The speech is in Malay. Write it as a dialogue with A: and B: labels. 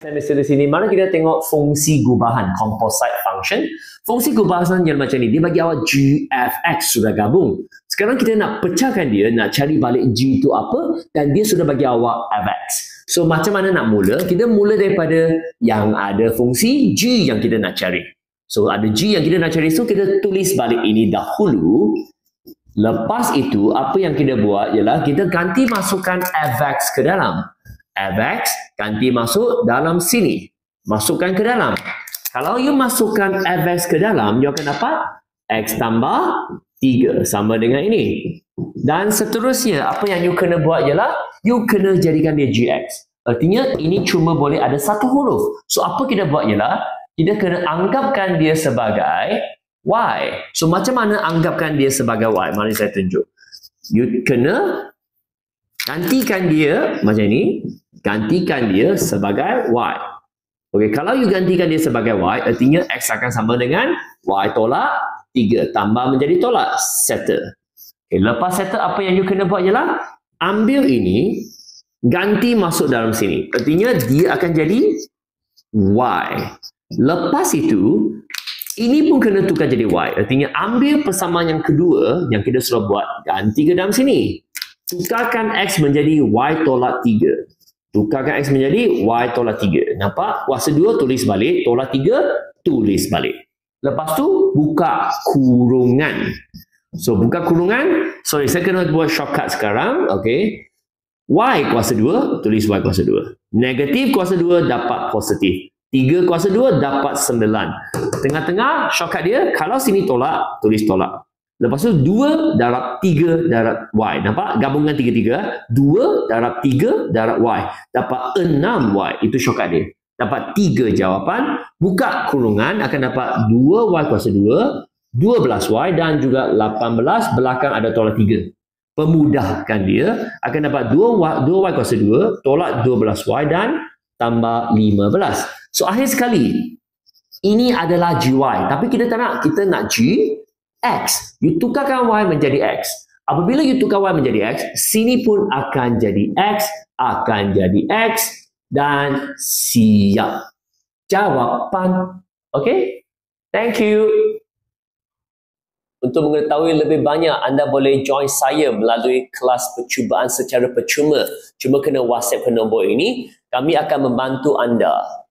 A: Semester di sini, mari kita tengok fungsi gubahan, composite function. Fungsi gubahan yang macam ni, dia bagi awak G, F, X sudah gabung. Sekarang kita nak pecahkan dia, nak cari balik G itu apa, dan dia sudah bagi awak Fx. So, macam mana nak mula? Kita mula daripada yang ada fungsi G yang kita nak cari. So, ada G yang kita nak cari, so kita tulis balik ini dahulu. Lepas itu, apa yang kita buat ialah kita ganti masukkan Fx ke dalam. Fx ganti masuk dalam sini. Masukkan ke dalam. Kalau you masukkan Fx ke dalam, you akan dapat X tambah 3 sama dengan ini. Dan seterusnya, apa yang you kena buat ialah you kena jadikan dia Gx. Artinya, ini cuma boleh ada satu huruf. So, apa kita buat ialah kita kena anggapkan dia sebagai Y. So, macam mana anggapkan dia sebagai Y? Mari saya tunjuk. You kena gantikan dia macam ni. Gantikan dia sebagai Y. Okey, kalau you gantikan dia sebagai Y, artinya X akan sama dengan Y tolak 3. Tambah menjadi tolak. Settle. Okay, lepas settle, apa yang you kena buat ialah ambil ini, ganti masuk dalam sini. Artinya dia akan jadi Y. Lepas itu, ini pun kena tukar jadi Y. Artinya ambil persamaan yang kedua yang kita sudah buat, ganti ke dalam sini. Tukarkan X menjadi Y tolak 3. Tukarkan X menjadi Y tolak 3. Nampak? Kuasa 2 tulis balik, tolak 3 tulis balik. Lepas tu, buka kurungan. So, buka kurungan. Sorry, saya kena buat shortcut sekarang. Okay. Y kuasa 2, tulis Y kuasa 2. Negatif kuasa 2 dapat positif. 3 kuasa 2 dapat 9. Tengah-tengah shortcut dia, kalau sini tolak, tulis tolak. Lepas tu 2 darab 3 darab Y. Nampak? Gabungan 3-3. 2 darab 3 darab Y. Dapat 6Y. Itu shortcut dia. Dapat 3 jawapan. Buka kurungan akan dapat 2Y kuasa 2, 12Y dan juga 18. Belakang ada tolak 3. Pemudahkan dia akan dapat 2Y kuasa 2, tolak 12Y dan tambah 15. So, akhir sekali, ini adalah GY. Tapi kita tak nak. Kita nak G, X. You tukarkan Y menjadi X. Apabila you tukar Y menjadi X, sini pun akan jadi X, akan jadi X, dan siap. Jawapan. Okay? Thank you. Untuk mengetahui lebih banyak, anda boleh join saya melalui kelas percubaan secara percuma. Cuma kena WhatsApp ke nombor ini. Kami akan membantu anda.